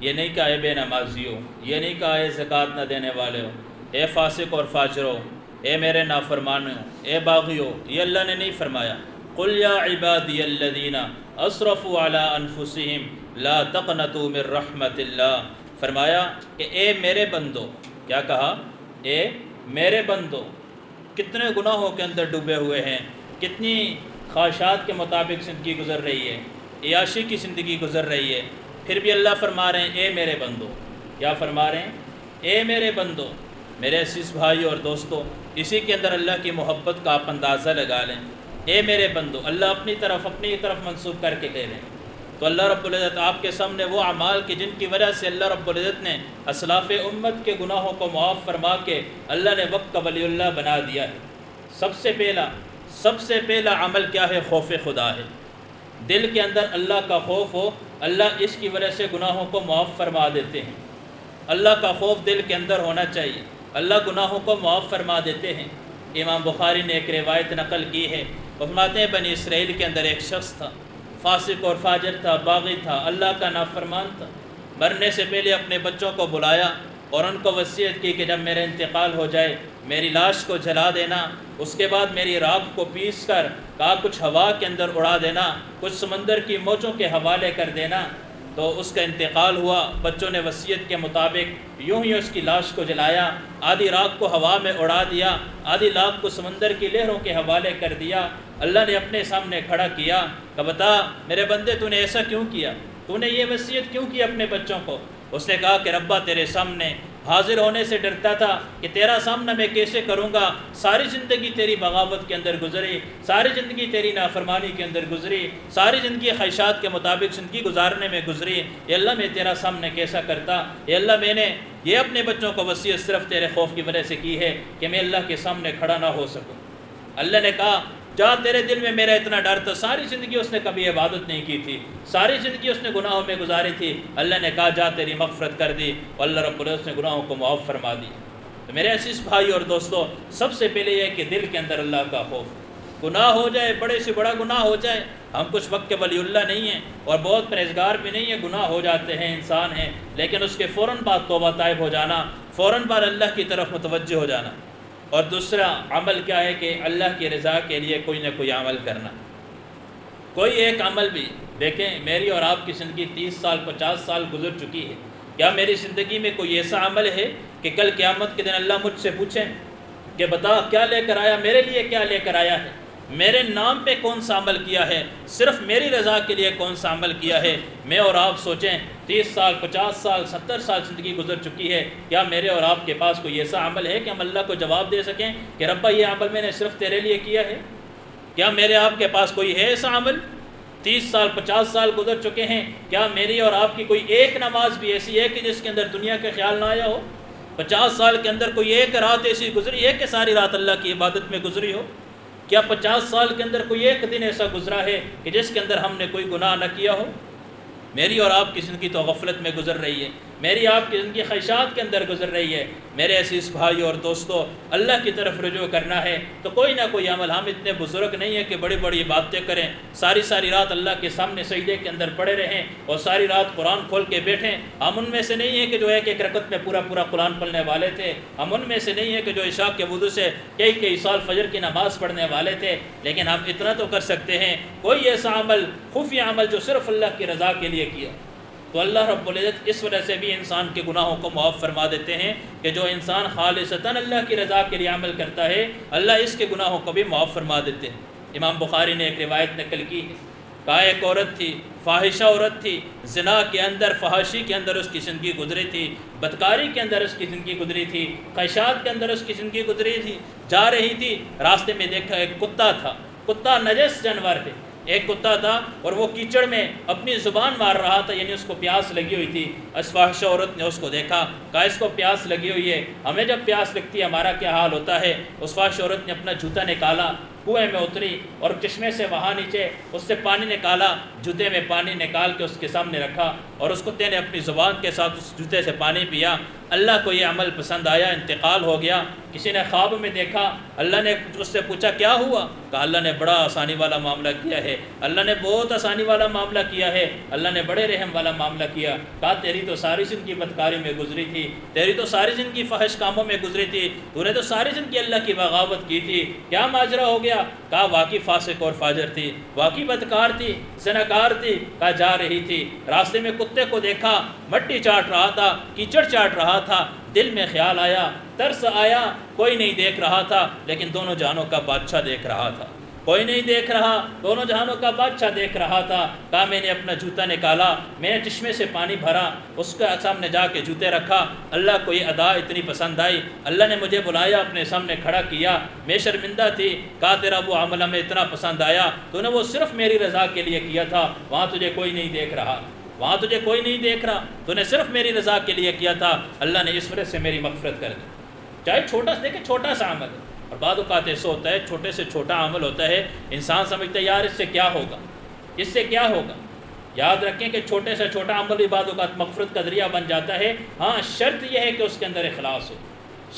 یہ نہیں کہا اے بے نمازیو، یہ نہیں کہا اے زکوٰۃ نہ دینے والے ہو، اے فاسق اور فاجرو، اے میرے نافرمانوں، اے باغیو، یہ اللہ نے نہیں فرمایا۔ قل یا عبادی الذین اسرفوا علی انفسہم لا تقنطوا من رحمت اللہ، فرمایا کہ اے میرے بندو، کیا کہا؟ اے میرے بندو، کتنے گناہوں کے اندر ڈوبے ہوئے ہیں، کتنی خواہشات کے مطابق زندگی گزر رہی ہے، عیاشی کی زندگی گزر رہی ہے، پھر بھی اللہ فرما رہے ہیں اے میرے بندو، کیا فرما رہے ہیں؟ اے میرے بندو۔ میرے عزیز بھائی اور دوستو، اسی کے اندر اللہ کی محبت کا آپ اندازہ لگا لیں۔ اے میرے بندو، اللہ اپنی طرف منسوب کر کے لے لیں، تو اللہ رب العزت آپ کے سامنے وہ اعمال کے جن کی وجہ سے اللہ رب العزت نے اسلاف امت کے گناہوں کو معاف فرما کے اللہ نے وقت کا ولی اللہ بنا دیا ہے۔ سب سے پہلا عمل کیا ہے؟ خوف خدا ہے۔ دل کے اندر اللہ کا خوف ہو، اللہ اس کی وجہ سے گناہوں کو معاف فرما دیتے ہیں۔ اللہ کا خوف دل کے اندر ہونا چاہیے، اللہ گناہوں کو معاف فرما دیتے ہیں۔ امام بخاری نے ایک روایت نقل کی ہے، وہ فرماتے ہیں بنی اسرائیل کے اندر ایک شخص تھا، فاسق اور فاجر تھا، باغی تھا، اللہ کا نافرمان تھا۔ مرنے سے پہلے اپنے بچوں کو بلایا اور ان کو وصیت کی کہ جب میرا انتقال ہو جائے میری لاش کو جلا دینا، اس کے بعد میری راکھ کو پیس کر کہا کچھ ہوا کے اندر اڑا دینا، کچھ سمندر کی موجوں کے حوالے کر دینا۔ تو اس کا انتقال ہوا، بچوں نے وصیت کے مطابق یوں ہی اس کی لاش کو جلایا، آدھی راکھ کو ہوا میں اڑا دیا، آدھی لاکھ کو سمندر کی لہروں کے حوالے کر دیا۔ اللہ نے اپنے سامنے کھڑا کیا کہ بتا میرے بندے تو نے ایسا کیوں کیا، تو نے یہ وصیت کیوں کی اپنے بچوں کو؟ اس نے کہا کہ ربا تیرے سامنے حاضر ہونے سے ڈرتا تھا کہ تیرا سامنا میں کیسے کروں گا، ساری زندگی تیری بغاوت کے اندر گزری، ساری زندگی تیری نافرمانی کے اندر گزری، ساری زندگی خواہشات کے مطابق زندگی گزارنے میں گزری، اے اللہ میں تیرا سامنے کیسا کرتا، اے اللہ میں نے یہ اپنے بچوں کو وصیت صرف تیرے خوف کی وجہ سے کی ہے کہ میں اللہ کے سامنے کھڑا نہ ہو سکوں۔ اللہ نے کہا جا، تیرے دل میں میرا اتنا ڈر تھا، ساری زندگی اس نے کبھی عبادت نہیں کی تھی، ساری زندگی اس نے گناہوں میں گزاری تھی، اللہ نے کہا جا تیری مغفرت کر دی، اور اللہ رب العزت نے گناہوں کو معاف فرما دی۔ تو میرے عزیز بھائی اور دوستو، سب سے پہلے یہ کہ دل کے اندر اللہ کا خوف، گناہ ہو جائے، بڑے سے بڑا گناہ ہو جائے، ہم کچھ وقت کے ولی اللہ نہیں ہیں اور بہت پرہیزگار بھی نہیں ہیں، گناہ ہو جاتے ہیں، انسان ہیں، لیکن اس کے فوراً بعد توبہ طائب ہو جانا، فوراً بعد اللہ کی طرف متوجہ ہو جانا۔ اور دوسرا عمل کیا ہے کہ اللہ کی رضا کے لیے کوئی نہ کوئی عمل کرنا۔ کوئی ایک عمل بھی دیکھیں، میری اور آپ کی زندگی 30 سال 50 سال گزر چکی ہے، کیا میری زندگی میں کوئی ایسا عمل ہے کہ کل قیامت کے دن اللہ مجھ سے پوچھیں کہ بتا کیا لے کر آیا، میرے لیے کیا لے کر آیا ہے، میرے نام پہ کون سا عمل کیا ہے، صرف میری رضا کے لیے کون سا عمل کیا ہے؟ میں اور آپ سوچیں 30 سال 50 سال 70 سال زندگی گزر چکی ہے، کیا میرے اور آپ کے پاس کوئی ایسا عمل ہے کہ ہم اللہ کو جواب دے سکیں کہ ربا یہ عمل میں نے صرف تیرے لیے کیا ہے؟ کیا میرے آپ کے پاس کوئی ہے ایسا عمل؟ 30 سال 50 سال گزر چکے ہیں، کیا میری اور آپ کی کوئی ایک نماز بھی ایسی ہے کہ جس کے اندر دنیا کے خیال نہ آیا ہو؟ 50 سال کے اندر کوئی ایک رات ایسی گزری ہے کہ ساری رات اللہ کی عبادت میں گزری ہو؟ کیا 50 سال کے اندر کوئی ایک دن ایسا گزرا ہے کہ جس کے اندر ہم نے کوئی گناہ نہ کیا ہو؟ میری اور آپ کی زندگی تو غفلت میں گزر رہی ہے، میری آپ کی زندگی خواہشات کے اندر گزر رہی ہے۔ میرے عزیز بھائی اور دوستو، اللہ کی طرف رجوع کرنا ہے تو کوئی نہ کوئی عمل، ہم اتنے بزرگ نہیں ہیں کہ بڑی بڑی باتیں کریں، ساری رات اللہ کے سامنے سجدے کے اندر پڑے رہیں اور ساری رات قرآن کھول کے بیٹھیں۔ ہم ان میں سے نہیں ہیں کہ جو ایک رکعت میں پورا قرآن پڑھنے والے تھے، ہم ان میں سے نہیں ہیں کہ جو عشاء کے وضو سے کئی سال فجر کی نماز پڑھنے والے تھے، لیکن ہم اتنا تو کر سکتے ہیں کوئی ایسا عمل، خفیہ عمل جو صرف اللہ کی رضا کے لیے کیا، تو اللہ رب العزت اس وجہ سے بھی انسان کے گناہوں کو معاف فرما دیتے ہیں کہ جو انسان خالصتاً اللہ کی رضا کے لیے عمل کرتا ہے، اللہ اس کے گناہوں کو بھی معاف فرما دیتے ہیں۔ امام بخاری نے ایک روایت نقل کی ہے، کہا ایک عورت تھی، فاحشہ عورت تھی، زنا کے اندر، فحاشی کے اندر اس کی زندگی گزری تھی، بدکاری کے اندر اس کی زندگی گزری تھی، خواہشات کے اندر اس کی زندگی گزری تھی، جا رہی تھی، راستے میں دیکھا ایک کتا تھا، کتا نجس جانور ہے، ایک کتا تھا اور وہ کیچڑ میں اپنی زبان مار رہا تھا، یعنی اس کو پیاس لگی ہوئی تھی۔ اس فاحشہ عورت نے اس کو دیکھا، کہا اس کو پیاس لگی ہوئی ہے، ہمیں جب پیاس لگتی ہے ہمارا کیا حال ہوتا ہے؟ اس فاحشہ عورت نے اپنا جوتا نکالا، کنویں میں اتری اور چشمے سے وہاں نیچے اس سے پانی نکالا، جوتے میں پانی نکال کے اس کے سامنے رکھا اور اس کتے نے اپنی زبان کے ساتھ اس جوتے سے پانی پیا، اللہ کو یہ عمل پسند آیا، انتقال ہو گیا۔ کسی نے خواب میں دیکھا، اللہ نے اس سے پوچھا کیا ہوا؟ کہا اللہ نے بڑا آسانی والا معاملہ کیا ہے، اللہ نے بہت آسانی والا معاملہ کیا ہے، اللہ نے بڑے رحم والا معاملہ کیا۔ کہا تیری تو ساری زندگی بدکاری میں گزری تھی، تیری تو ساری زندگی فحش کاموں میں گزری تھی، تو نے تو ساری زندگی اللہ کی بغاوت کی تھی، کیا ماجرا ہو گیا؟ کہا واقعی فاسق اور فاجر تھی، واقعی بدکار تھی، زناکار تھی۔ کہا جا رہی تھی، راستے میں کتے کو دیکھا، مٹی چاٹ رہا تھا، کیچڑ چاٹ رہا تھا، دل میں خیال آیا، ترس آیا، کوئی نہیں دیکھ رہا تھا لیکن دونوں جہانوں کا بادشاہ دیکھ رہا تھا، کوئی نہیں دیکھ رہا، دونوں جہانوں کا بادشاہ دیکھ رہا تھا۔ کہا میں نے اپنا جوتا نکالا، میں نے چشمے سے پانی بھرا، اس کے سامنے جا کے جوتے رکھا، اللہ کو یہ ادا اتنی پسند آئی، اللہ نے مجھے بلایا، اپنے سامنے کھڑا کیا، میں شرمندہ تھی۔ کہا تیرا وہ عمل ہمیں اتنا پسند آیا، تو نے وہ صرف میری رضا کے لیے کیا تھا، وہاں تجھے کوئی نہیں دیکھ رہا، وہاں تجھے کوئی نہیں دیکھ رہا، تو نے صرف میری رضا کے لیے کیا تھا، اللہ نے اس وجہ سے میری مغفرت کر دی۔ چاہے چھوٹا سے دیکھیں، چھوٹا سا عمل ہے، اور بعض اوقات ایسا ہوتا ہے چھوٹے سے چھوٹا عمل ہوتا ہے، انسان سمجھتا ہے یار اس سے کیا ہوگا، اس سے کیا ہوگا۔ یاد رکھیں کہ چھوٹے سے چھوٹا عمل بھی بعض اوقات مغفرت کا ذریعہ بن جاتا ہے۔ ہاں شرط یہ ہے کہ اس کے اندر اخلاص ہو،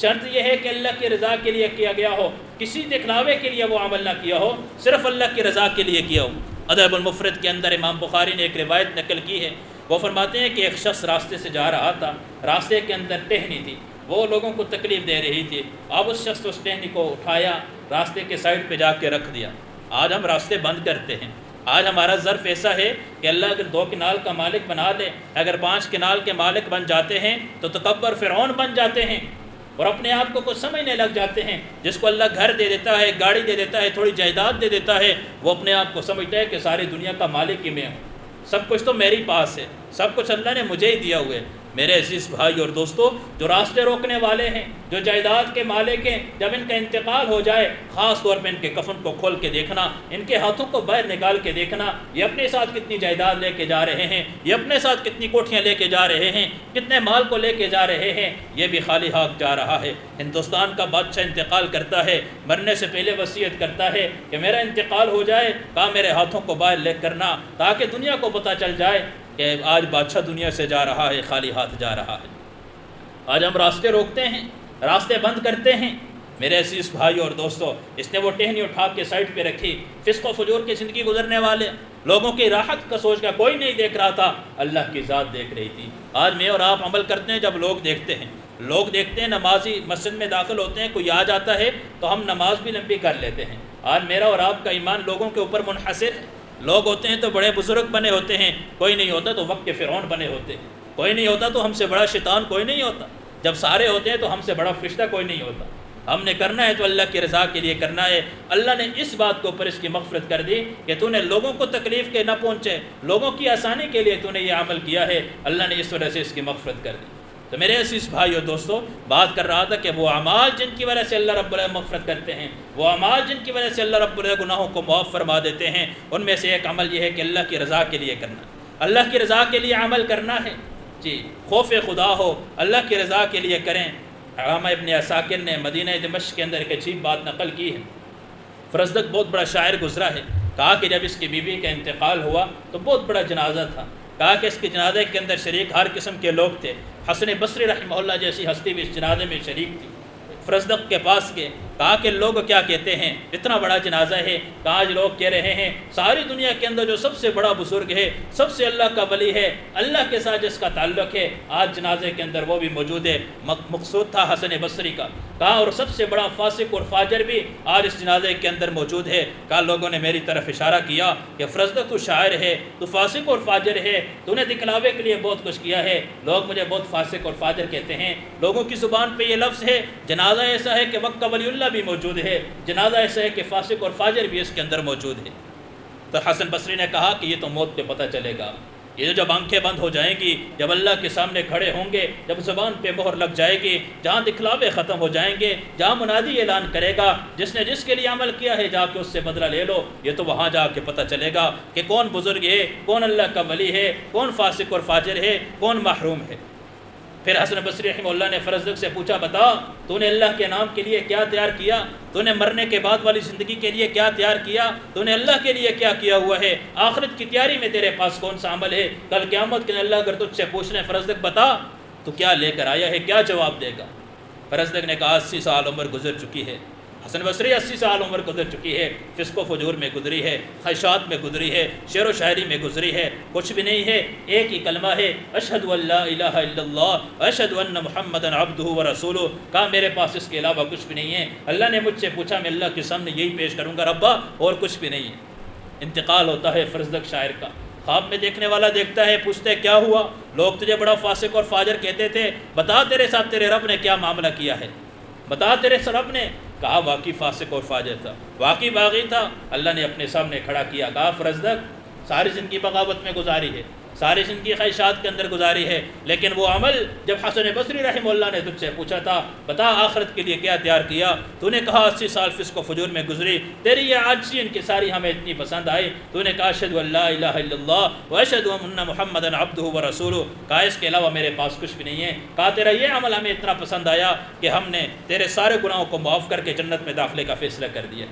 شرط یہ ہے کہ اللہ کی رضا کے لیے کیا گیا ہو، کسی دکھلاوے کے لیے وہ عمل نہ کیا ہو، صرف اللہ کی رضا کے لیے کیا ہو۔ ادب المفرد کے اندر امام بخاری نے ایک روایت نقل کی ہے، وہ فرماتے ہیں کہ ایک شخص راستے سے جا رہا تھا، راستے کے اندر ٹہنی تھی، وہ لوگوں کو تکلیف دے رہی تھی، اب اس شخص اس ٹہنی کو اٹھایا، راستے کے سائڈ پہ جا کے رکھ دیا۔ آج ہم راستے بند کرتے ہیں، آج ہمارا ظرف ایسا ہے کہ اللہ اگر 2 کنال کا مالک بنا دے، اگر 5 کنال کے مالک بن جاتے ہیں تو تکبر فرعون بن جاتے ہیں اور اپنے آپ کو کچھ سمجھنے لگ جاتے ہیں۔ جس کو اللہ گھر دے دیتا ہے، گاڑی دے دیتا ہے، تھوڑی جائیداد دے دیتا ہے، وہ اپنے آپ کو سمجھتا ہے کہ ساری دنیا کا مالک ہی میں ہوں، سب کچھ تو میری پاس ہے، سب کچھ اللہ نے مجھے ہی دیا ہوئے۔ میرے عزیز بھائی اور دوستو، جو راستے روکنے والے ہیں، جو جائیداد کے مالک ہیں، جب ان کا انتقال ہو جائے، خاص طور پہ ان کے کفن کو کھول کے دیکھنا، ان کے ہاتھوں کو باہر نکال کے دیکھنا، یہ اپنے ساتھ کتنی جائیداد لے کے جا رہے ہیں، یہ اپنے ساتھ کتنی کوٹھیاں لے کے جا رہے ہیں، کتنے مال کو لے کے جا رہے ہیں، یہ بھی خالی ہاتھ جا رہا ہے۔ ہندوستان کا بادشاہ انتقال کرتا ہے، مرنے سے پہلے وصیت کرتا ہے کہ میرا انتقال ہو جائے، کہا میرے ہاتھوں کو باہر لے کرنا، تاکہ دنیا کو پتہ چل جائے کہ آج بادشاہ دنیا سے جا رہا ہے، خالی ہاتھ جا رہا ہے۔ آج ہم راستے روکتے ہیں، راستے بند کرتے ہیں۔ میرے عزیز بھائی اور دوستو، اس نے وہ ٹہنی اٹھا کے سائڈ پہ رکھی، فسق و فجور کی زندگی گزرنے والے لوگوں کی راحت کا سوچ کا کوئی نہیں دیکھ رہا تھا، اللہ کی ذات دیکھ رہی تھی۔ آج میں اور آپ عمل کرتے ہیں جب لوگ دیکھتے ہیں، لوگ دیکھتے ہیں، نمازی مسجد میں داخل ہوتے ہیں، کوئی آ جاتا ہے تو ہم نماز بھی لمبی کر لیتے ہیں۔ آج میرا اور آپ کا ایمان لوگوں کے اوپر منحصر ہے، لوگ ہوتے ہیں تو بڑے بزرگ بنے ہوتے ہیں، کوئی نہیں ہوتا تو وقت کے فرعون بنے ہوتے ہیں، کوئی نہیں ہوتا تو ہم سے بڑا شیطان کوئی نہیں ہوتا، جب سارے ہوتے ہیں تو ہم سے بڑا فرشتہ کوئی نہیں ہوتا۔ ہم نے کرنا ہے تو اللہ کی رضا کے لیے کرنا ہے۔ اللہ نے اس بات کو اوپر اس کی مغفرت کر دی کہ تو نے لوگوں کو تکلیف کے نہ پہنچے، لوگوں کی آسانی کے لیے تو نے یہ عمل کیا ہے، اللہ نے اس وجہ سے اس کی مغفرت کر دی۔ تو میرے عزیز بھائی اور دوستو، بات کر رہا تھا کہ وہ اعمال جن کی وجہ سے اللہ رب العزت مغفرت کرتے ہیں، وہ اعمال جن کی وجہ سے اللہ رب العزت گناہوں کو معاف فرما دیتے ہیں، ان میں سے ایک عمل یہ ہے کہ اللہ کی رضا کے لیے کرنا، اللہ کی رضا کے لیے عمل کرنا ہے۔ جی، خوف خدا ہو، اللہ کی رضا کے لیے کریں۔ علامہ ابن عساکر نے مدینہ دمشق کے اندر ایک عجیب بات نقل کی ہے۔ فرزدق بہت بڑا شاعر گزرا ہے، کہا کہ جب اس کی بیوی کا انتقال ہوا تو بہت بڑا جنازہ تھا، کہا کہ اس کے جنازے کے اندر شریک ہر قسم کے لوگ تھے، حسن بصری رحمہ اللہ جیسی ہستی بھی اس جنازے میں شریک تھی۔ فرزدق کے پاس کے کہا کہ لوگ کیا کہتے ہیں، اتنا بڑا جنازہ ہے، کہا آج لوگ کہہ رہے ہیں ساری دنیا کے اندر جو سب سے بڑا بزرگ ہے، سب سے اللہ کا ولی ہے، اللہ کے ساتھ جس کا تعلق ہے، آج جنازے کے اندر وہ بھی موجود ہے۔ مقصود تھا حسن بصری کا، کہا اور سب سے بڑا فاسق اور فاجر بھی آج اس جنازے کے اندر موجود ہے۔ کہا لوگوں نے میری طرف اشارہ کیا کہ فرزدق تو شاعر ہے، تو فاسق اور فاجر ہے، تو نے دکھلاوے کے لیے بہت کچھ کیا ہے، لوگ مجھے بہت فاسق اور فاجر کہتے ہیں۔ لوگوں کی زبان پہ یہ لفظ ہے، جنازہ ایسا ہے کہ وقت کا ولی اللہ بھی موجود ہے، جنازہ ایسا ہے کہ فاسق اور فاجر بھی اس کے اندر موجود ہے۔ تو حسن بصری نے کہا کہ یہ تو موت پہ پتہ چلے گا، یہ جب آنکھیں بند ہو جائیں گی، جب اللہ کے سامنے کھڑے ہوں گے، جب زبان پہ مہر لگ جائے گی، جہاں دکھلاوے ختم ہو جائیں گے، جہاں منادی اعلان کرے گا جس نے جس کے لیے عمل کیا ہے جا کے اس سے بدلہ لے لو، یہ تو وہاں جا کے پتہ چلے گا کہ کون بزرگ ہے، کون اللہ کا ولی ہے، کون فاسق اور فاجر ہے، کون محروم ہے۔ پھر حسن بصری رحمہ اللہ نے فرزدق سے پوچھا بتا تو نے اللہ کے نام کے لیے کیا تیار کیا، تو نے مرنے کے بعد والی زندگی کے لیے کیا تیار کیا، تو نے اللہ کے لیے کیا کیا ہوا ہے، آخرت کی تیاری میں تیرے پاس کون سا عمل ہے، کل قیامت کے دن اللہ اگر تجھ سے پوچھ لیں فرزدق بتا تو کیا لے کر آیا ہے، کیا جواب دے گا؟ فرزدق نے کہا 80 سال عمر گزر چکی ہے، حسن بصری 80 سال عمر گزر چکی ہے، فسق و فجور میں گزری ہے، خواہشات میں گزری ہے، شعر و شاعری میں گزری ہے، کچھ بھی نہیں ہے، ایک ہی کلمہ ہے اشہد ان لا الہ الا اللہ اشہد ان محمدا عبدہ ورسولہ، کہا میرے پاس اس کے علاوہ کچھ بھی نہیں ہے، اللہ نے مجھ سے پوچھا میں اللہ کے سامنے یہی پیش کروں گا ربا، اور کچھ بھی نہیں ہے۔ انتقال ہوتا ہے فرزدق شاعر کا، خواب میں دیکھنے والا دیکھتا ہے، پوچھتے کیا ہوا، لوگ تجھے بڑا فاسق اور فاجر کہتے تھے، بتا تیرے ساتھ تیرے رب نے کیا معاملہ کیا ہے، بتا تیرے رب نے، کہا واقعی فاسق اور فاجر تھا، واقعی باغی تھا، اللہ نے اپنے سامنے کھڑا کیا، کہا فرزدق ساری زندگی بغاوت میں گزاری ہے، ساری زندگی خواہشات کے اندر گزاری ہے، لیکن وہ عمل جب حسن بصری رحمہ اللہ نے تجھ سے پوچھا تھا بتا آخرت کے لیے کیا تیار کیا، تو نے کہا 80 سال فسق و فجور میں گزری، تیری یہ عاجزی انکساری ہمیں اتنی پسند آئی، تو نے کہا اشہد ان لا الہ الا اللہ واشہد ان محمدا عبدہ ورسولہ، کہا اس کے علاوہ میرے پاس کچھ بھی نہیں ہے، کہا تیرا یہ عمل ہمیں اتنا پسند آیا کہ ہم نے تیرے سارے گناہوں کو معاف کر کے جنت میں داخلے کا فیصلہ کر دیا۔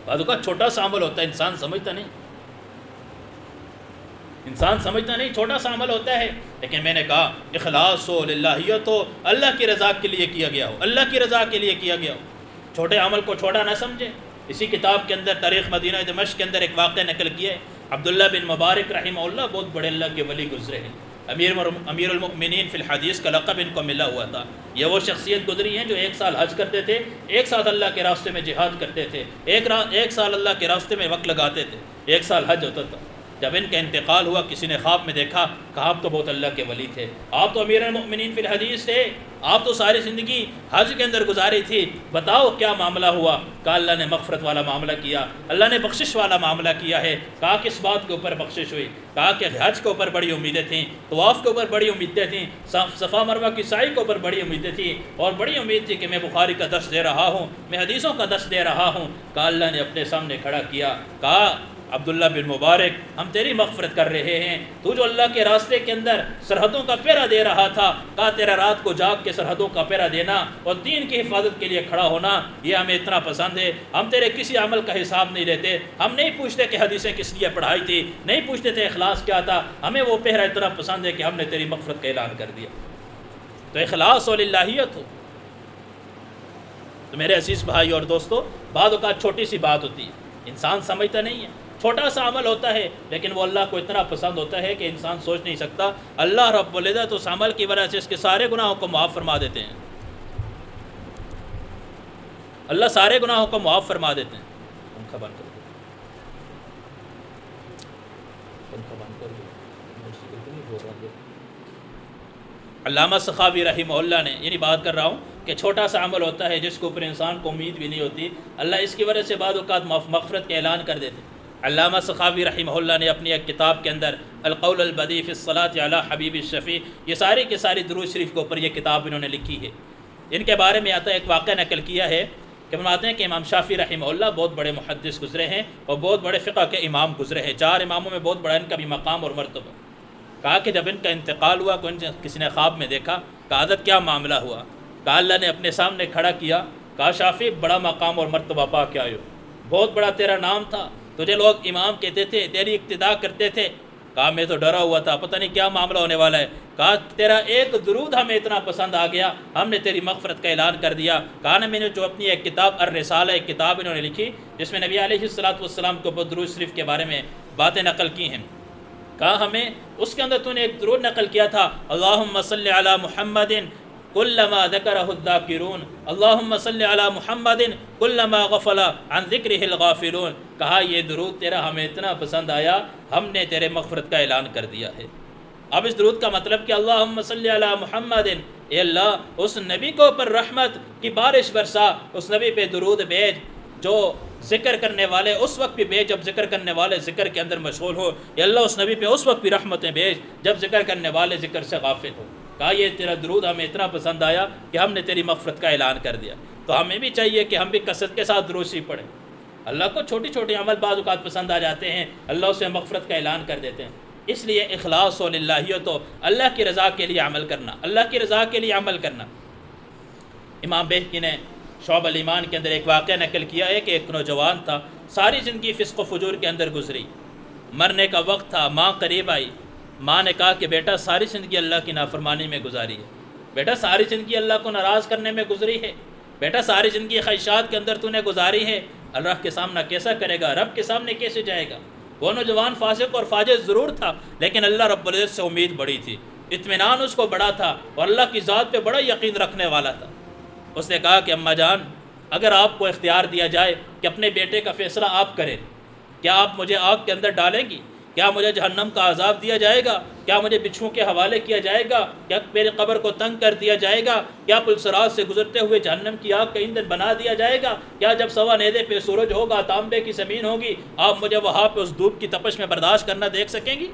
بعض اوقات چھوٹا سا عمل ہوتا ہے، انسان سمجھتا نہیں، انسان سمجھتا نہیں، چھوٹا سا عمل ہوتا ہے، لیکن میں نے کہا اخلاص ہو، للہیت ہو، اللہ کی رضا کے لیے کیا گیا ہو، اللہ کی رضا کے لیے کیا گیا ہو، چھوٹے عمل کو چھوٹا نہ سمجھے۔ اسی کتاب کے اندر تاریخ مدینہ دمشق کے اندر ایک واقعہ نقل کیا ہے، عبداللہ بن مبارک رحمہ اللہ بہت بڑے اللہ کے ولی گزرے ہیں، امیر المؤمنین فی الحدیث کا لقب ان کو ملا ہوا تھا، یہ وہ شخصیت گزری ہیں جو 1 سال حج کرتے تھے، 1 سال اللہ کے راستے میں جہاد کرتے تھے، 1 سال اللہ کے راستے میں وقت لگاتے تھے، 1 سال حج ہوتا تھا۔ جب ان کا انتقال ہوا کسی نے خواب میں دیکھا، کہا آپ تو بہت اللہ کے ولی تھے، آپ تو امیر المؤمنین فی الحدیث تھے، آپ تو ساری زندگی حج کے اندر گزاری تھی، بتاؤ کیا معاملہ ہوا؟ کہا اللہ نے مغفرت والا معاملہ کیا، اللہ نے بخشش والا معاملہ کیا ہے۔ کہا کس بات کے اوپر بخشش ہوئی؟ کہا کہ حج کے اوپر بڑی امیدیں تھیں، طواف کے اوپر بڑی امیدیں تھیں، صفا مروہ کی سعی کے اوپر بڑی امیدیں تھیں، اور بڑی امید تھی کہ میں بخاری کا درس دے رہا ہوں، میں حدیثوں کا درس دے رہا ہوں۔ کہا اللہ نے اپنے سامنے کھڑا کیا، کہا عبداللہ بن مبارک ہم تیری مغفرت کر رہے ہیں، تو جو اللہ کے راستے کے اندر سرحدوں کا پہرا دے رہا تھا، کہا تیرا رات کو جاگ کے سرحدوں کا پہرا دینا اور دین کی حفاظت کے لیے کھڑا ہونا یہ ہمیں اتنا پسند ہے، ہم تیرے کسی عمل کا حساب نہیں لیتے، ہم نہیں پوچھتے کہ حدیثیں کس لیے پڑھائی تھی، نہیں پوچھتے تھے اخلاص کیا تھا، ہمیں وہ پہرا اتنا پسند ہے کہ ہم نے تیری مغفرت کا اعلان کر دیا۔ تو اخلاص اور للہیت ہو۔ تو میرے عزیز بھائی اور دوستو، بعض اوقات چھوٹی سی بات ہوتی ہے، انسان سمجھتا نہیں ہے، چھوٹا سا عمل ہوتا ہے، لیکن وہ اللہ کو اتنا پسند ہوتا ہے کہ انسان سوچ نہیں سکتا۔ اللہ رب العزت اس عمل کی وجہ سے اس کے سارے گناہوں کو معاف فرما دیتے ہیں، اللہ سارے گناہوں کو معاف فرما دیتے ہیں۔ پنکھا بند کر دو، پنکھا بند کر دو۔ علامہ سخاوی رحمہ اللہ نے، یعنی بات کر رہا ہوں کہ چھوٹا سا عمل ہوتا ہے جس کے اوپر انسان کو امید بھی نہیں ہوتی، اللہ اس کی وجہ سے بعض اوقات مغفرت کا اعلان کر دیتے ہیں۔ علامہ سخاوی رحمہ اللہ نے اپنی ایک کتاب کے اندر القول البدیع فی الصلاۃ علی حبیب الشفیع، یہ ساری کی ساری درود شریف کے اوپر یہ کتاب انہوں نے لکھی ہے۔ ان کے بارے میں آتا ہے، ایک واقعہ نقل کیا ہے کہ فرماتے ہیں کہ امام شافعی رحمہ اللہ بہت بڑے محدث گزرے ہیں اور بہت بڑے فقہ کے امام گزرے ہیں، 4 اماموں میں بہت بڑا ان کا بھی مقام اور مرتبہ۔ کہا کہ جب ان کا انتقال ہوا کسی نے خواب میں دیکھا، کہا حضرت کیا معاملہ ہوا؟ کہا اللہ نے اپنے سامنے کھڑا کیا، کہا شافعی بڑا مقام اور مرتبہ پا کے آئے ہو، بہت بڑا تیرا نام تھا، تجھے لوگ امام کہتے تھے، تیری اقتداء کرتے تھے۔ کہا میں تو ڈرا ہوا تھا، پتہ نہیں کیا معاملہ ہونے والا ہے۔ کہا تیرا ایک درود ہمیں اتنا پسند آ گیا، ہم نے تیری مغفرت کا اعلان کر دیا۔ کہا نا میں نے جو اپنی ایک کتاب الرسالہ، ایک کتاب انہوں نے لکھی جس میں نبی علیہ السلام کے اوپر درود شریف کے بارے میں باتیں نقل کی ہیں۔ کہا ہمیں اس کے اندر تو نے ایک درود نقل کیا تھا، اللہم صلی علی محمد کلما ذکرہ الذاکرون، اللہم صلی علی محمد کلما غفل عن ذکرہ الغافلون۔ کہا یہ درود تیرا ہمیں اتنا پسند آیا، ہم نے تیرے مغفرت کا اعلان کر دیا ہے۔ اب اس درود کا مطلب کہ اللہم صلی علی محمد، اے اللہ اس نبی کو پر رحمت کی بارش برسا، اس نبی پہ درود بھیج جو ذکر کرنے والے اس وقت بھی بھیج جب ذکر کرنے والے ذکر کے اندر مشغول ہو، یا اللہ اس نبی پہ اس وقت بھی رحمتیں بھیج جب ذکر کرنے والے ذکر سے غافل ہو۔ کہا یہ تیرا درود ہمیں اتنا پسند آیا کہ ہم نے تیری مغفرت کا اعلان کر دیا۔ تو ہمیں بھی چاہیے کہ ہم بھی کثرت کے ساتھ درود شریف پڑھیں۔ اللہ کو چھوٹی چھوٹی عمل بعض اوقات پسند آ جاتے ہیں، اللہ اسے مغفرت کا اعلان کر دیتے ہیں۔ اس لیے اخلاص و للہیت و اللہ کی رضا کے لیے عمل کرنا، اللہ کی رضا کے لیے عمل کرنا۔ امام بہقی نے شعب الایمان کے اندر ایک واقعہ نقل کیا ہے کہ ایک نوجوان تھا، ساری زندگی فسق و فجور کے اندر گزری، مرنے کا وقت تھا، ماں قریب آئی، ماں نے کہا کہ بیٹا ساری زندگی اللہ کی نافرمانی میں گزاری ہے، بیٹا ساری زندگی اللہ کو ناراض کرنے میں گزری ہے، بیٹا ساری زندگی خواہشات کے اندر تو نے گزاری ہے، اللہ کے سامنے کیسا کرے گا، رب کے سامنے کیسے جائے گا؟ وہ نوجوان فاسق اور فاجر ضرور تھا، لیکن اللہ رب العزت سے امید بڑی تھی، اطمینان اس کو بڑا تھا اور اللہ کی ذات پہ بڑا یقین رکھنے والا تھا۔ اس نے کہا کہ اماں جان، اگر آپ کو اختیار دیا جائے کہ اپنے بیٹے کا فیصلہ آپ کریں، کیا آپ مجھے آگ کے اندر ڈالیں گی؟ کیا مجھے جہنم کا عذاب دیا جائے گا؟ کیا مجھے بچھوؤں کے حوالے کیا جائے گا؟ کیا میرے قبر کو تنگ کر دیا جائے گا؟ کیا پلسرات سے گزرتے ہوئے جہنم کی آگ کا ایندھن بنا دیا جائے گا؟ کیا جب سوا نیزے پہ سورج ہوگا، تانبے کی زمین ہوگی، آپ مجھے وہاں پہ اس دھوپ کی تپش میں برداشت کرنا دیکھ سکیں گی؟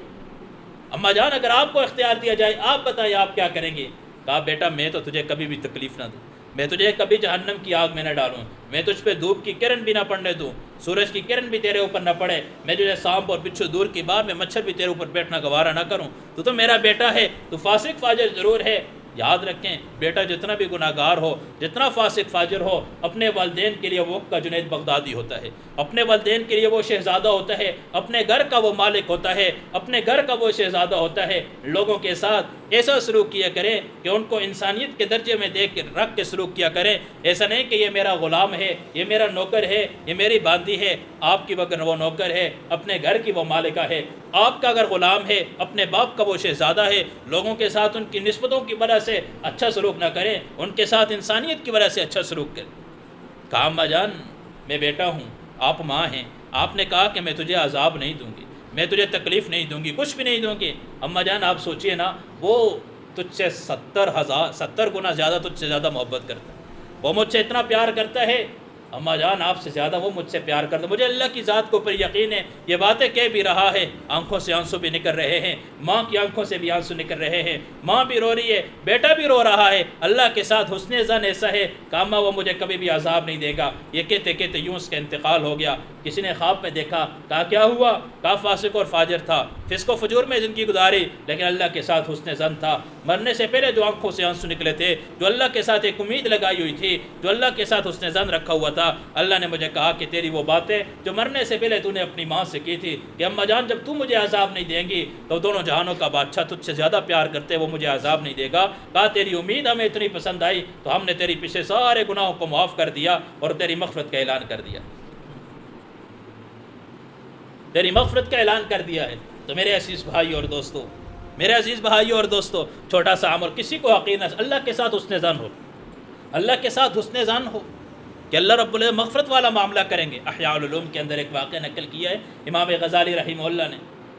اماں جان، اگر آپ کو اختیار دیا جائے، آپ بتائیں آپ کیا کریں گے؟ کہا بیٹا میں تو تجھے کبھی بھی تکلیف نہ دوں، میں تجھے کبھی جہنم کی آگ میں نہ ڈالوں، میں تجھ پہ دھوپ کی کرن بھی نہ پڑنے دوں، سورج کی کرن بھی تیرے اوپر نہ پڑے، میں تجھے سانپ اور بچھو دور کی بار میں مچھر بھی تیرے اوپر بیٹھنا گوارا نہ کروں، تو میرا بیٹا ہے، تو فاسق فاجر ضرور ہے۔ یاد رکھیں، بیٹا جتنا بھی گناہ گار ہو، جتنا فاسق فاجر ہو، اپنے والدین کے لیے وہ وقت کا جنید بغدادی ہوتا ہے، اپنے والدین کے لیے وہ شہزادہ ہوتا ہے، اپنے گھر کا وہ مالک ہوتا ہے، اپنے گھر کا وہ شہزادہ ہوتا ہے۔ لوگوں کے ساتھ ایسا سلوک کیا کریں کہ ان کو انسانیت کے درجے میں دیکھ کے رکھ کے سلوک کیا کریں، ایسا نہیں کہ یہ میرا غلام ہے، یہ میرا نوکر ہے، یہ میری باندی ہے۔ آپ کی اگر وہ نوکر ہے، اپنے گھر کی وہ مالکہ ہے، آپ کا اگر غلام ہے، اپنے باپ کا وہ شہزادہ ہے، لوگوں کے ساتھ ان کی نسبتوں کی وجہ سے اچھا سلوک نہ کریں، ان کے ساتھ انسانیت کی وجہ سے اچھا سلوک کریں۔ کہا اماں جان، میں بیٹا ہوں، آپ ماں ہیں، آپ نے کہا کہ میں تجھے عذاب نہیں دوں گی، میں تجھے تکلیف نہیں دوں گی، کچھ بھی نہیں دوں گی۔ اماں جان آپ سوچئے نا، وہ تجھ سے 70 گنا زیادہ تجھ سے زیادہ محبت کرتا ہے، وہ مجھ سے اتنا پیار کرتا ہے۔ اماں جان آپ سے زیادہ وہ مجھ سے پیار کرتا ہے، مجھے اللہ کی ذات کے اوپر یقین ہے، یہ باتیں کہہ بھی رہا ہے، آنکھوں سے آنسو بھی نکل رہے ہیں، ماں کی آنکھوں سے بھی آنسو نکل رہے ہیں، ماں بھی رو رہی ہے، بیٹا بھی رو رہا ہے، اللہ کے ساتھ حسن ظن ایسا ہے کہ اماں وہ مجھے کبھی بھی عذاب نہیں دے گا۔ یہ کہتے کہتے یوں اس کا انتقال ہو گیا۔ کسی نے خواب میں دیکھا، کہا کیا ہوا؟ کہا فاسق اور فاجر تھا، فسق و فجور میں زندگی گزاری، لیکن اللہ کے ساتھ حسن ظن تھا۔ مرنے سے پہلے جو آنکھوں سے آنسو نکلے تھے، جو اللہ کے ساتھ ایک امید لگائی ہوئی تھی، جو اللہ کے ساتھ حسن ظن رکھا ہوا تھا، اللہ نے مجھے کہا کہ تیری وہ باتیں جو مرنے سے پہلے تو نے اپنی ماں سے کی تھی کہ اماں جان جب تو مجھے عذاب نہیں دیں گی تو دونوں جہانوں کا بادشاہ تجھ سے زیادہ پیار کرتے وہ مجھے عذاب نہیں دے گا۔ کہا تیری امید ہمیں اتنی پسند آئی تو ہم نے تیری پیچھے سارے گناہوں کو معاف کر دیا اور تیری مغفرت کا اعلان کر دیا، تیری مغفرت کا اعلان کر دیا ہے۔ تو میرے عزیز بھائی اور دوستو، میرے عزیز بھائی اور دوستو، چھوٹا سا عمل، کسی کو حقیر نہ، اللہ کے ساتھ حسن ظن ہو، اللہ کے ساتھ حسن ظن ہو کہ اللہ رب العزت مغفرت والا معاملہ کریں گے۔ احیاء العلوم کے اندر ایک واقعہ نقل کیا ہے امام غزالی رحمہ اللہ نے،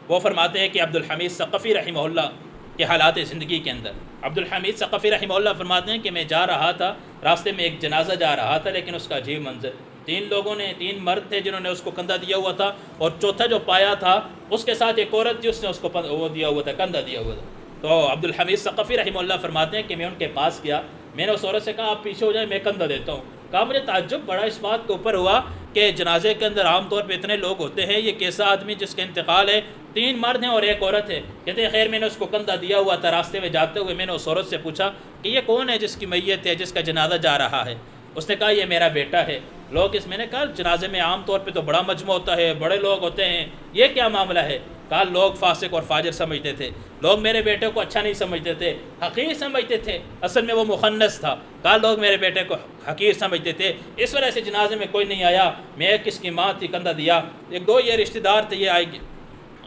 وہ فرماتے ہیں کہ عبدالحمید ثقفی رحمہ اللہ کے حالات زندگی کے اندر، عبدالحمید ثقفی رحمہ اللہ فرماتے ہیں کہ میں جا رہا تھا، راستے میں ایک جنازہ جا رہا تھا، لیکن اس کا عجیب منظر، 3 مرد تھے جنہوں نے اس کو کندھا دیا ہوا تھا، اور چوتھا جو پایا تھا اس کے ساتھ ایک عورت تھی، اس نے اس کو وہ دیا ہوا تھا، کندھا دیا ہوا تھا۔ تو عبدالحمید ثقفی رحمہ اللہ فرماتے ہیں کہ میں ان کے پاس گیا، میں نے اس عورت سے کہا آپ پیچھے ہو جائیں، میں کندھا دیتا ہوں۔ کہا مجھے تعجب بڑا اس بات کے اوپر ہوا کہ جنازے کے اندر عام طور پہ اتنے لوگ ہوتے ہیں، یہ کیسا آدمی جس کا انتقال ہے، 3 مرد ہیں اور ایک عورت ہے۔ کہتے ہیں خیر میں نے اس کو کندھا دیا ہوا تھا، راستے میں جاتے ہوئے میں نے اس عورت سے پوچھا کہ یہ کون ہے جس کی میت ہے، جس کا جنازہ جا رہا ہے؟ اس نے کہا یہ میرا بیٹا ہے۔ لوگ میں نے کہا جنازے میں عام طور پہ تو بڑا مجمع ہوتا ہے، بڑے لوگ ہوتے ہیں، یہ کیا معاملہ ہے؟ کہا لوگ فاسق اور فاجر سمجھتے تھے، لوگ میرے بیٹے کو اچھا نہیں سمجھتے تھے، حقیر سمجھتے تھے، اصل میں وہ مخنث تھا۔ کہا لوگ میرے بیٹے کو حقیر سمجھتے تھے، اس وجہ سے جنازے میں کوئی نہیں آیا، میں کس کی ماں تھی کندھا دیا، 1-2 یہ رشتہ دار تھے، یہ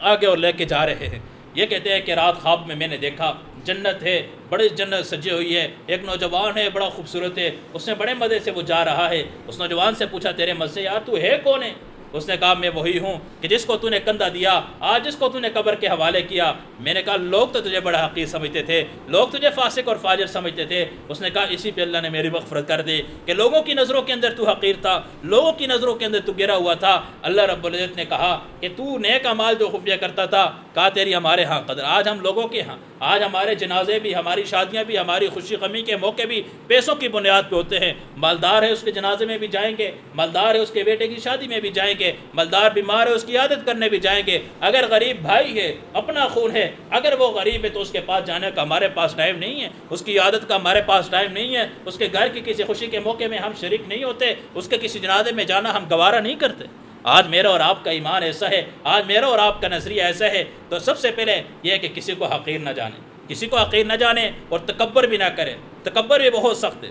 آگے اور لے کے جا رہے ہیں۔ یہ کہتے ہیں کہ رات خواب میں نے دیکھا جنت ہے، بڑی جنت سجی ہوئی ہے، ایک نوجوان ہے بڑا خوبصورت ہے، اس نے بڑے مزے سے وہ جا رہا ہے۔ اس نوجوان سے پوچھا تیرے مزے یار تو ہے کون ہے؟ اس نے کہا میں وہی ہوں کہ جس کو تو نے کندھا دیا، آج جس کو تو نے قبر کے حوالے کیا۔ میں نے کہا لوگ تو تجھے بڑا حقیر سمجھتے تھے، لوگ تجھے فاسق اور فاجر سمجھتے تھے۔ اس نے کہا اسی پہ اللہ نے میری مغفرت کر دی کہ لوگوں کی نظروں کے اندر تو حقیر تھا، لوگوں کی نظروں کے اندر تو گرا ہوا تھا۔ اللہ رب العزت نے کہا کہ تو نیک اعمال جو خفیہ کرتا تھا، کہا تیری ہمارے ہاں قدر، آج ہم لوگوں کے ہاں، آج ہمارے جنازے بھی، ہماری شادیاں بھی، ہماری خوشی غمی کے موقع بھی پیسوں کی بنیاد پہ ہوتے ہیں۔ مالدار ہے اس کے جنازے میں بھی جائیں گے، مالدار ہے اس کے بیٹے کی شادی میں بھی جائیں گے، گے، مالدار بیمار ہے اس کی عیادت کرنے بھی جائیں گے، اگر غریب بھائی ہے اپنا خون ہے اگر وہ غریب ہے تو اس کے پاس جانے کا ہمارے پاس ٹائم نہیں ہے، اس کی عیادت کا ہمارے پاس ٹائم نہیں ہے، اس کے گھر کی کسی خوشی کے موقع میں ہم شریک نہیں ہوتے، اس کے کسی جنازے میں جانا ہم گوارہ نہیں کرتے۔ آج میرا اور آپ کا ایمان ایسا ہے، آج میرا اور آپ کا نظریہ ایسا ہے، تو سب سے پہلے یہ ہے کہ کسی کو حقیر نہ جانے، کسی کو حقیر نہ جانے اور تکبر بھی نہ کرے۔ تکبر بھی بہت سخت ہے،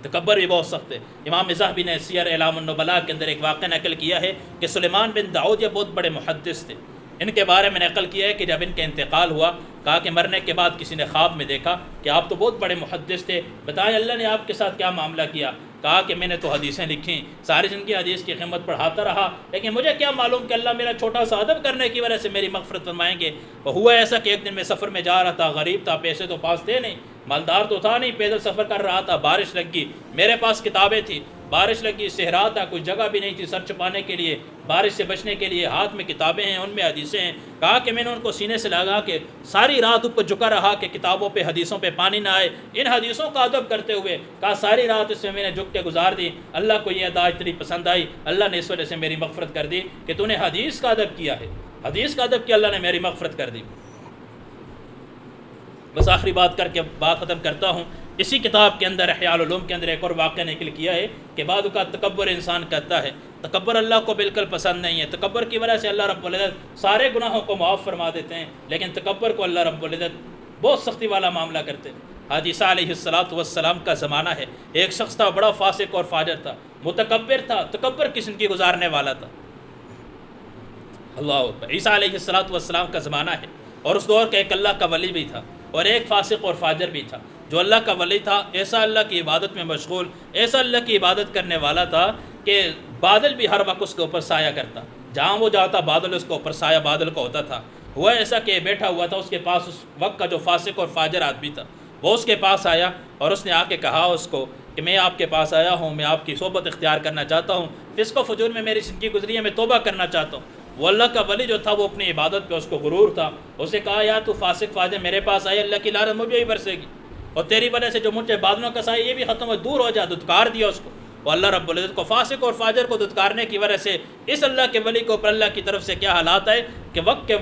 تکبر بھی بہت سخت ہے۔ امام ذہبی نے سیر اعلام النبلاء کے اندر ایک واقعہ نقل کیا ہے کہ سلیمان بن داؤد یہ بہت بڑے محدث تھے، ان کے بارے میں نقل کیا ہے کہ جب ان کے انتقال ہوا، کہا کہ مرنے کے بعد کسی نے خواب میں دیکھا کہ آپ تو بہت بڑے محدث تھے، بتائیں اللہ نے آپ کے ساتھ کیا معاملہ کیا؟ کہا کہ میں نے تو حدیثیں لکھیں، ساری زندگی حدیث کی خدمت پڑھاتا رہا، لیکن مجھے کیا معلوم کہ اللہ میرا چھوٹا سا ادب کرنے کی وجہ سے میری مغفرت فرمائیں گے۔ وہ ہوا ایسا کہ ایک دن میں سفر میں جا رہا تھا، غریب تھا، پیسے تو پاس تھے نہیں، مالدار تو تھا نہیں، پیدل سفر کر رہا تھا، بارش لگ گئی، میرے پاس کتابیں تھیں، بارش لگی، صحرا تھا، کوئی جگہ بھی نہیں تھی سر چھپانے کے لیے، بارش سے بچنے کے لیے ہاتھ میں کتابیں ہیں، ان میں حدیثیں ہیں۔ کہا کہ میں نے ان کو سینے سے لگا کے ساری رات اوپر جھکا رہا کہ کتابوں پہ حدیثوں پہ پانی نہ آئے، ان حدیثوں کا ادب کرتے ہوئے کہا ساری رات اس میں میں نے جھک کے گزار دی، اللہ کو یہ ادا اتنی پسند آئی، اللہ نے اس وجہ سے میری مغفرت کر دی کہ تو نے حدیث کا ادب کیا ہے، حدیث کا ادب کیا، اللہ نے میری مغفرت کر دی۔ بس آخری بات کر کے بات ختم کرتا ہوں۔ اسی کتاب کے اندر احیاء العلوم کے اندر ایک اور واقعہ نقل کیا ہے کہ بعض اوقات تکبر انسان کرتا ہے، تکبر اللہ کو بالکل پسند نہیں ہے، تکبر کی وجہ سے اللہ رب العزت سارے گناہوں کو معاف فرما دیتے ہیں، لیکن تکبر کو اللہ رب العزت بہت سختی والا معاملہ کرتے ہیں۔ حضرت عیسیٰ علیہ السلام کا زمانہ ہے، ایک شخص تھا بڑا فاسق اور فاجر تھا، متکبر تھا، تکبر کی زندگی گزارنے والا تھا۔ اللہ اکبر، عیسیٰ علیہ السلام کا زمانہ ہے، اور اس دور کا ایک اللہ کا ولی بھی تھا اور ایک فاسق اور فاجر بھی تھا۔ جو اللہ کا ولی تھا ایسا اللہ کی عبادت میں مشغول، ایسا اللہ کی عبادت کرنے والا تھا کہ بادل بھی ہر وقت اس کے اوپر سایہ کرتا، جہاں وہ جاتا بادل اس کے اوپر سایہ بادل کا ہوتا تھا۔ ہوا ایسا کہ بیٹھا ہوا تھا، اس کے پاس اس وقت کا جو فاسق اور فاجر آدمی تھا وہ اس کے پاس آیا اور اس نے آ کے کہا اس کو کہ میں آپ کے پاس آیا ہوں، میں آپ کی صحبت اختیار کرنا چاہتا ہوں، فسق و فجور میں میری زندگی گزری ہے، میں توبہ کرنا چاہتا ہوں۔ وہ اللہ کا ولی جو تھا وہ اپنی عبادت پہ اس کو غرور تھا، اسے کہا یا تو فاسق فاجر میرے پاس آئے، اللہ کی لعنت مجھے ہی برسے گی، اور تیری وجہ سے جو مجھے بادلوں کا سایہ یہ بھی ختم ہو، دور ہو جا، دھتکار دیا اس کو۔ وہ اللہ رب العزت کو فاسق اور فاجر کو دھتکارنے کی وجہ سے اس اللہ کے ولی کو اوپر اللہ کی طرف سے کیا حالات آئے کہ وقت کے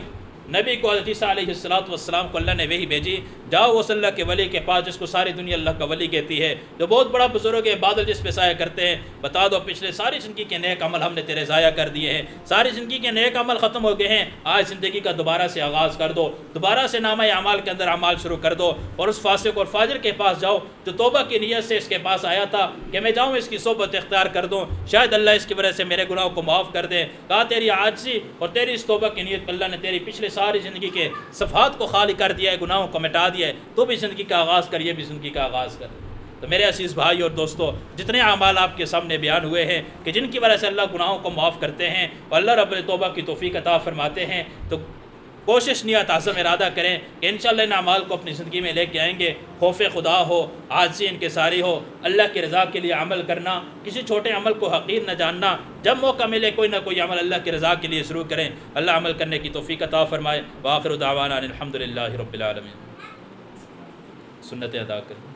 نبی کو حضرت عیسیٰ علیہ السلام کو اللہ نے وحی بھیجی، جاؤ اس اللہ کے ولی کے پاس جس کو ساری دنیا اللہ کا ولی کہتی ہے، جو بہت بڑا بزرگ ہے، بادل جس پہ سایہ کرتے ہیں، بتا دو پچھلے ساری زندگی کے نیک عمل ہم نے تیرے ضائع کر دیے ہیں، ساری زندگی کے نیک عمل ختم ہو گئے ہیں، آج زندگی کا دوبارہ سے آغاز کر دو، دوبارہ سے نامہ اعمال کے اندر اعمال شروع کر دو، اور اس فاسق اور فاجر کے پاس جاؤ جو توبہ کی نیت سے اس کے پاس آیا تھا کہ میں جاؤں اس کی صحبت اختیار کر دوں، شاید اللہ اس کی وجہ سے میرے گناہوں کو معاف کر دے۔ کہا تیری عاجزی اور تیری اس توبہ کی نیت پر اللہ نے تیری پچھلے ساری زندگی کے صفحات کو خالی کر دیا ہے، گناہوں کو مٹا دیا ہے، تو بھی زندگی کا آغاز کر، یہ بھی زندگی کا آغاز کر۔ تو میرے عزیز بھائی اور دوستو، جتنے اعمال آپ کے سامنے بیان ہوئے ہیں کہ جن کی وجہ سے اللہ گناہوں کو معاف کرتے ہیں اور اللہ رب توبہ کی توفیق عطا فرماتے ہیں، تو کوشش نیت عزم ارادہ کریں کہ انشاءاللہ ان اعمال کو اپنی زندگی میں لے کے آئیں گے۔ خوف خدا ہو، عاجزی انکساری ہو، اللہ کی رضا کے لیے عمل کرنا، کسی چھوٹے عمل کو حقیر نہ جاننا، جب موقع ملے کوئی نہ کوئی عمل اللہ کی رضا کے لیے شروع کریں، اللہ عمل کرنے کی توفیق عطا فرمائے۔ وآخر دعوانا الحمدللہ رب العالمین۔ سنت ادا کریں۔